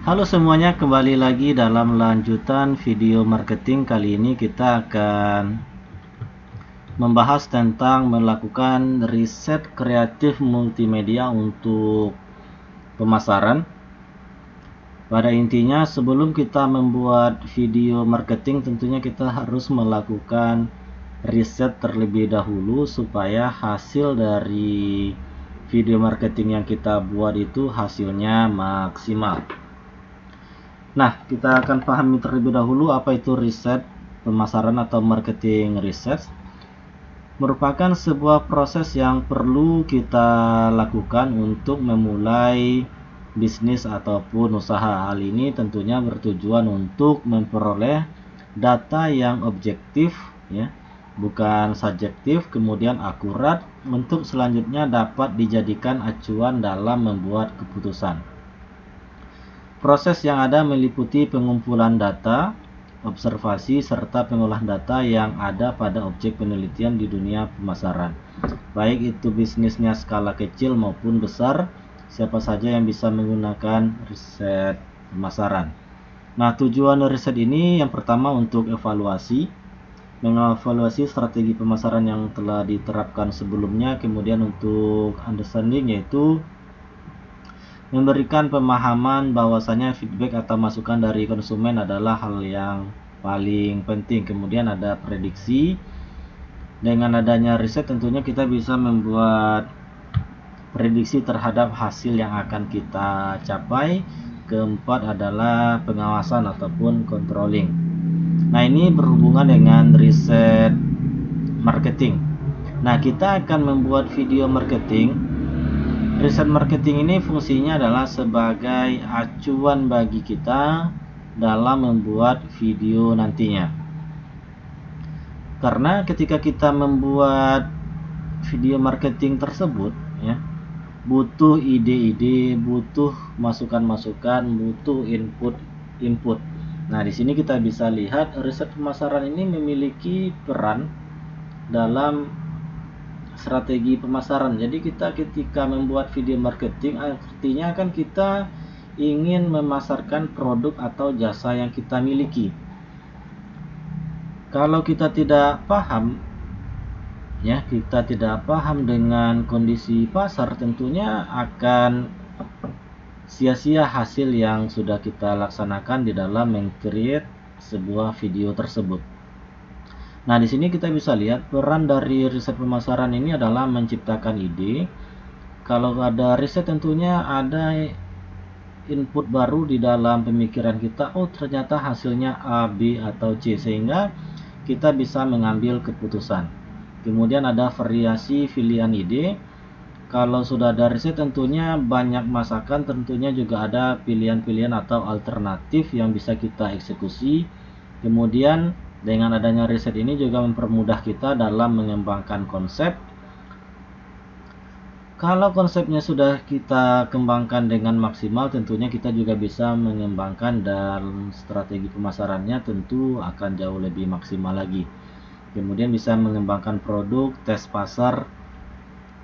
Halo semuanya, kembali lagi dalam lanjutan video marketing. Kali ini kita akan membahas tentang melakukan riset kreatif multimedia untuk pemasaran. Pada intinya, sebelum kita membuat video marketing, tentunya kita harus melakukan riset terlebih dahulu supaya hasil dari video marketing yang kita buat itu hasilnya maksimal. Nah, kita akan pahami terlebih dahulu apa itu riset pemasaran atau marketing research. Merupakan sebuah proses yang perlu kita lakukan untuk memulai bisnis ataupun usaha. Hal ini tentunya bertujuan untuk memperoleh data yang objektif, ya, bukan subjektif, kemudian akurat, untuk selanjutnya dapat dijadikan acuan dalam membuat keputusan. Proses yang ada meliputi pengumpulan data, observasi, serta pengolahan data yang ada pada objek penelitian di dunia pemasaran. Baik itu bisnisnya skala kecil maupun besar, siapa saja yang bisa menggunakan riset pemasaran. Nah, tujuan riset ini yang pertama untuk evaluasi, mengevaluasi strategi pemasaran yang telah diterapkan sebelumnya, kemudian untuk understanding, yaitu memberikan pemahaman bahwasanya feedback atau masukan dari konsumen adalah hal yang paling penting. Kemudian ada prediksi. Dengan adanya riset tentunya kita bisa membuat prediksi terhadap hasil yang akan kita capai. Keempat adalah pengawasan ataupun controlling. Nah, ini berhubungan dengan riset marketing. Nah, kita akan membuat video marketing. Riset marketing ini fungsinya adalah sebagai acuan bagi kita dalam membuat video nantinya. Karena ketika kita membuat video marketing tersebut, ya, butuh ide-ide, butuh masukan-masukan, butuh input. Nah, di sini kita bisa lihat riset pemasaran ini memiliki peran dalam strategi pemasaran. Jadi kita ketika membuat video marketing, artinya kan kita ingin memasarkan produk atau jasa yang kita miliki. Kalau kita tidak paham, ya, kita tidak paham dengan kondisi pasar, tentunya akan sia-sia hasil yang sudah kita laksanakan di dalam meng-create sebuah video tersebut. Nah, di sini kita bisa lihat peran dari riset pemasaran ini adalah menciptakan ide. Kalau ada riset tentunya ada input baru di dalam pemikiran kita. Oh, ternyata hasilnya A, B, atau C, sehingga kita bisa mengambil keputusan. Kemudian ada variasi pilihan ide. Kalau sudah ada riset tentunya banyak masakan, tentunya juga ada pilihan-pilihan atau alternatif yang bisa kita eksekusi. Kemudian dengan adanya riset ini juga mempermudah kita dalam mengembangkan konsep. Kalau konsepnya sudah kita kembangkan dengan maksimal, tentunya kita juga bisa mengembangkan dan strategi pemasarannya tentu akan jauh lebih maksimal lagi. Kemudian bisa mengembangkan produk, tes pasar.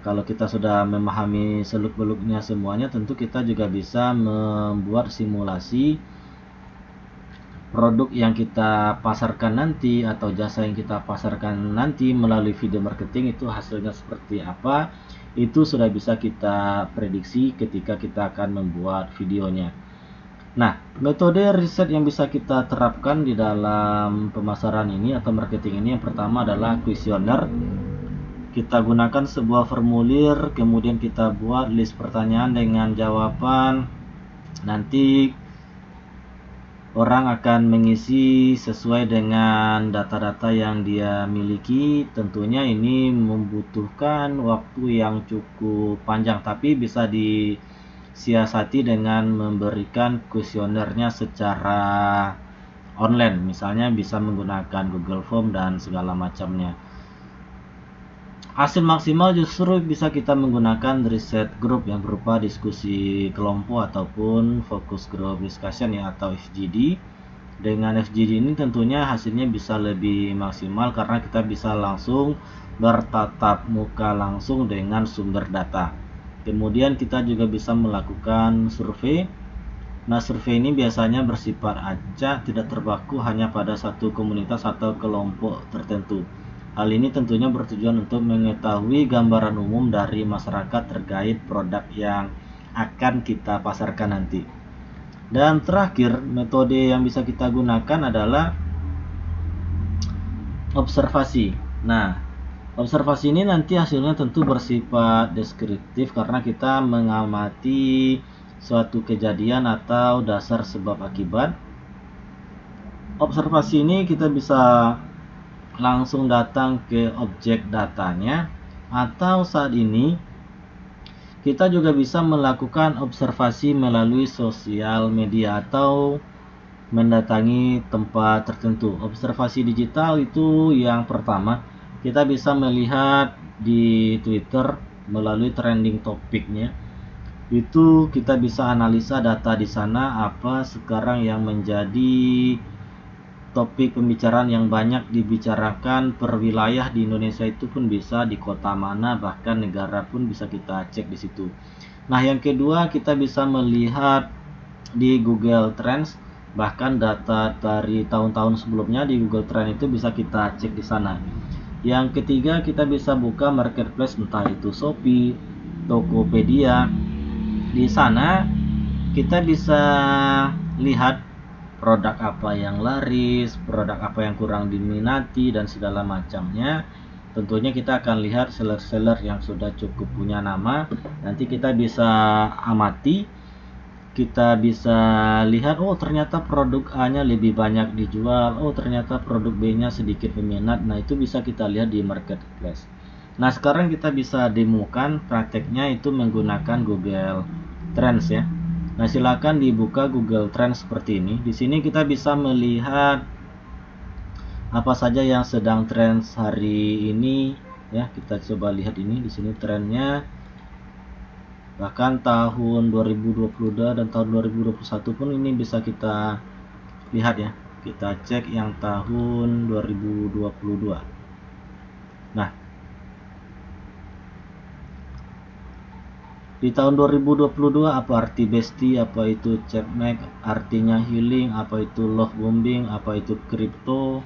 Kalau kita sudah memahami seluk-beluknya semuanya, tentu kita juga bisa membuat simulasi produk yang kita pasarkan nanti atau jasa yang kita pasarkan nanti melalui video marketing itu hasilnya seperti apa. Itu sudah bisa kita prediksi ketika kita akan membuat videonya. Nah, metode riset yang bisa kita terapkan di dalam pemasaran ini atau marketing ini, yang pertama adalah kuesioner. Kita gunakan sebuah formulir, kemudian kita buat list pertanyaan dengan jawaban. Nanti orang akan mengisi sesuai dengan data-data yang dia miliki. Tentunya ini membutuhkan waktu yang cukup panjang, tapi bisa disiasati dengan memberikan kuesionernya secara online. Misalnya bisa menggunakan Google Form dan segala macamnya. Hasil maksimal justru bisa kita menggunakan riset group yang berupa diskusi kelompok ataupun focus group discussion, ya, atau FGD. Dengan FGD ini tentunya hasilnya bisa lebih maksimal karena kita bisa langsung bertatap muka langsung dengan sumber data. Kemudian kita juga bisa melakukan survei Nah, survei ini biasanya bersifat acak, tidak terpaku hanya pada satu komunitas atau kelompok tertentu. Hal ini tentunya bertujuan untuk mengetahui gambaran umum dari masyarakat terkait produk yang akan kita pasarkan nanti. Dan terakhir, metode yang bisa kita gunakan adalah observasi. Nah, observasi ini nanti hasilnya tentu bersifat deskriptif karena kita mengamati suatu kejadian atau dasar sebab akibat. Observasi ini kita bisa langsung datang ke objek datanya, atau saat ini kita juga bisa melakukan observasi melalui sosial media atau mendatangi tempat tertentu. Observasi digital itu yang pertama, kita bisa melihat di Twitter melalui trending topiknya. Itu kita bisa analisa data di sana apa sekarang yang menjadi topik pembicaraan yang banyak dibicarakan per wilayah di Indonesia, itu pun bisa di kota mana, bahkan negara pun bisa kita cek di situ. Nah, yang kedua kita bisa melihat di Google Trends, bahkan data dari tahun-tahun sebelumnya di Google Trends itu bisa kita cek di sana. Yang ketiga kita bisa buka marketplace, entah itu Shopee, Tokopedia. Di sana kita bisa lihat produk apa yang laris, produk apa yang kurang diminati, dan segala macamnya. Tentunya kita akan lihat seller-seller yang sudah cukup punya nama. Nanti kita bisa amati, kita bisa lihat, oh ternyata produk A-nya lebih banyak dijual, oh ternyata produk B-nya sedikit peminat. Nah, itu bisa kita lihat di marketplace. Nah, sekarang kita bisa demokan prakteknya itu menggunakan Google Trends ya. Nah, silakan dibuka Google Trends seperti ini. Di sini kita bisa melihat apa saja yang sedang tren hari ini ya. Kita coba lihat ini, di sini trennya. Bahkan tahun 2022 dan tahun 2021 pun ini bisa kita lihat ya. Kita cek yang tahun 2022. Nah, di tahun 2022 apa arti bestie, apa itu chapmack, artinya healing, apa itu love bombing, apa itu crypto.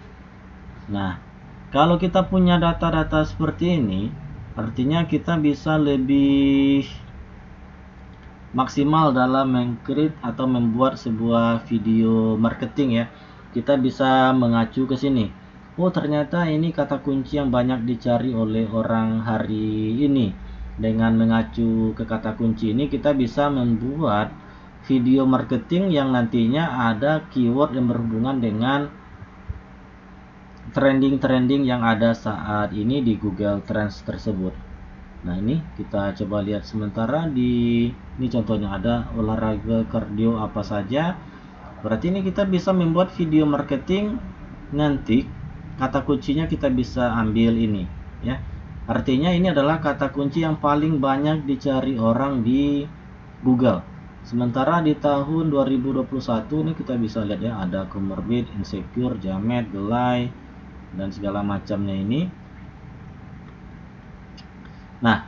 Nah, kalau kita punya data-data seperti ini, artinya kita bisa lebih maksimal dalam meng-create atau membuat sebuah video marketing ya. Kita bisa mengacu ke sini. Oh, ternyata ini kata kunci yang banyak dicari oleh orang hari ini. Dengan mengacu ke kata kunci ini, kita bisa membuat video marketing yang nantinya ada keyword yang berhubungan dengan trending-trending yang ada saat ini di Google Trends tersebut. Nah, ini kita coba lihat sementara ini contohnya ada olahraga kardio apa saja. Berarti ini kita bisa membuat video marketing, nanti kata kuncinya kita bisa ambil ini ya. Artinya ini adalah kata kunci yang paling banyak dicari orang di Google. Sementara di tahun 2021 ini kita bisa lihat ya, ada comorbid, insecure, jamet, gelai, dan segala macamnya ini. Nah,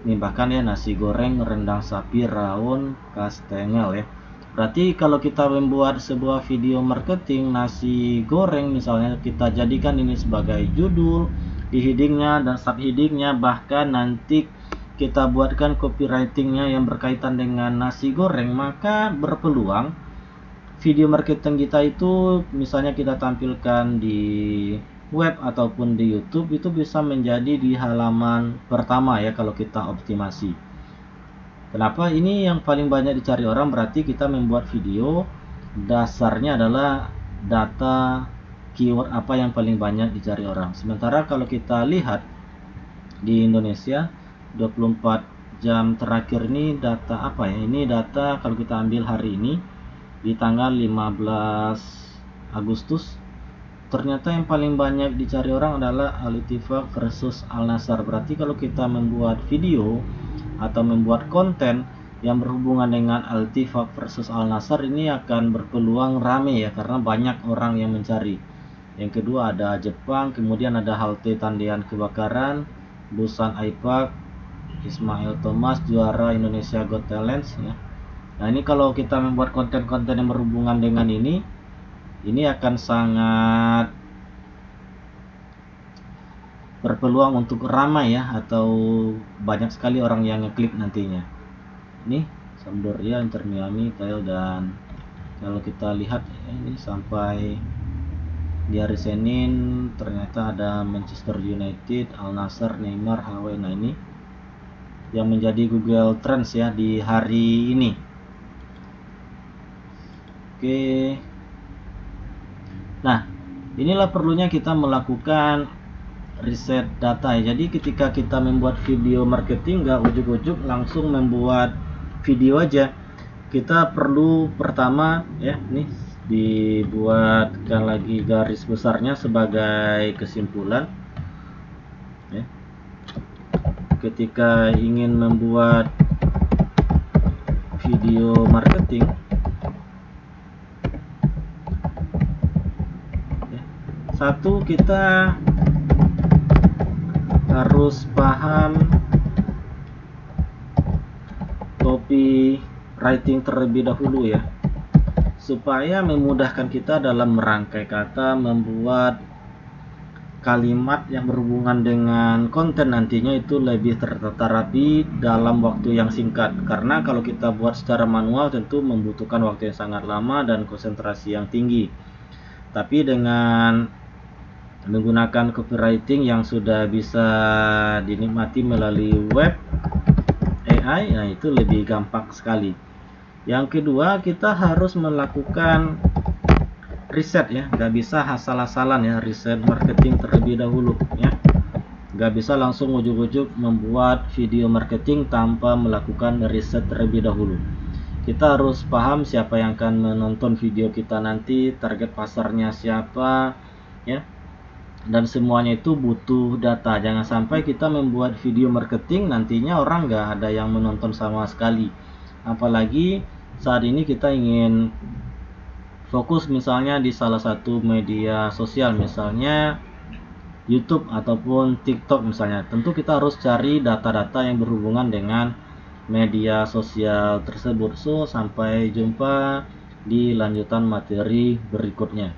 ini bahkan ya nasi goreng, rendang sapi, rawon, kastengel ya. Berarti kalau kita membuat sebuah video marketing nasi goreng misalnya, kita jadikan ini sebagai judul di headingnya dan subheadingnya, bahkan nanti kita buatkan copywritingnya yang berkaitan dengan nasi goreng, maka berpeluang video marketing kita itu misalnya kita tampilkan di web ataupun di YouTube itu bisa menjadi di halaman pertama ya kalau kita optimasi. Kenapa? Ini yang paling banyak dicari orang, berarti kita membuat video dasarnya adalah data keyword apa yang paling banyak dicari orang. Sementara kalau kita lihat di Indonesia 24 jam terakhir ini data apa ya? Ini data kalau kita ambil hari ini di tanggal 15 Agustus, ternyata yang paling banyak dicari orang adalah Al-Ittifaq versus Al-Nassr. Berarti kalau kita membuat video atau membuat konten yang berhubungan dengan Al-Ittifaq versus Al-Nassr, ini akan berpeluang rame ya, karena banyak orang yang mencari. Yang kedua ada Jepang, kemudian ada halte Tendean kebakaran, Busan Aipak, Ismail Thomas juara Indonesia Got Talent ya. Nah, ini kalau kita membuat konten-konten yang berhubungan dengan ini akan sangat berpeluang untuk ramai ya, atau banyak sekali orang yang ngeklik nantinya. Ini Sampdoria, Inter Miami, Theo, dan kalau kita lihat ini sampai di hari Senin ternyata ada Manchester United, Al Nassr, Neymar, Hawaii. Nah, ini yang menjadi Google Trends ya di hari ini. Oke. Nah, inilah perlunya kita melakukan riset data ya. Jadi ketika kita membuat video marketing, nggak ujuk-ujuk langsung membuat video aja. Kita perlu pertama ya, nih dibuatkan lagi garis besarnya sebagai kesimpulan ya. Ketika ingin membuat video marketing ya, satu, kita harus paham copywriting terlebih dahulu ya, supaya memudahkan kita dalam merangkai kata, membuat kalimat yang berhubungan dengan konten nantinya itu lebih tertata rapi dalam waktu yang singkat. Karena kalau kita buat secara manual tentu membutuhkan waktu yang sangat lama dan konsentrasi yang tinggi. Tapi dengan menggunakan copywriting yang sudah bisa dinikmati melalui web AI, nah itu lebih gampang sekali. Yang kedua, kita harus melakukan riset ya, nggak bisa asal-asalan ya, riset marketing terlebih dahulu ya. Nggak bisa langsung ujuk-ujuk membuat video marketing tanpa melakukan riset terlebih dahulu. Kita harus paham siapa yang akan menonton video kita nanti, target pasarnya siapa ya, dan semuanya itu butuh data. Jangan sampai kita membuat video marketing nantinya orang nggak ada yang menonton sama sekali. Apalagi saat ini kita ingin fokus misalnya di salah satu media sosial, misalnya YouTube ataupun TikTok misalnya. Tentu kita harus cari data-data yang berhubungan dengan media sosial tersebut. So, sampai jumpa di lanjutan materi berikutnya.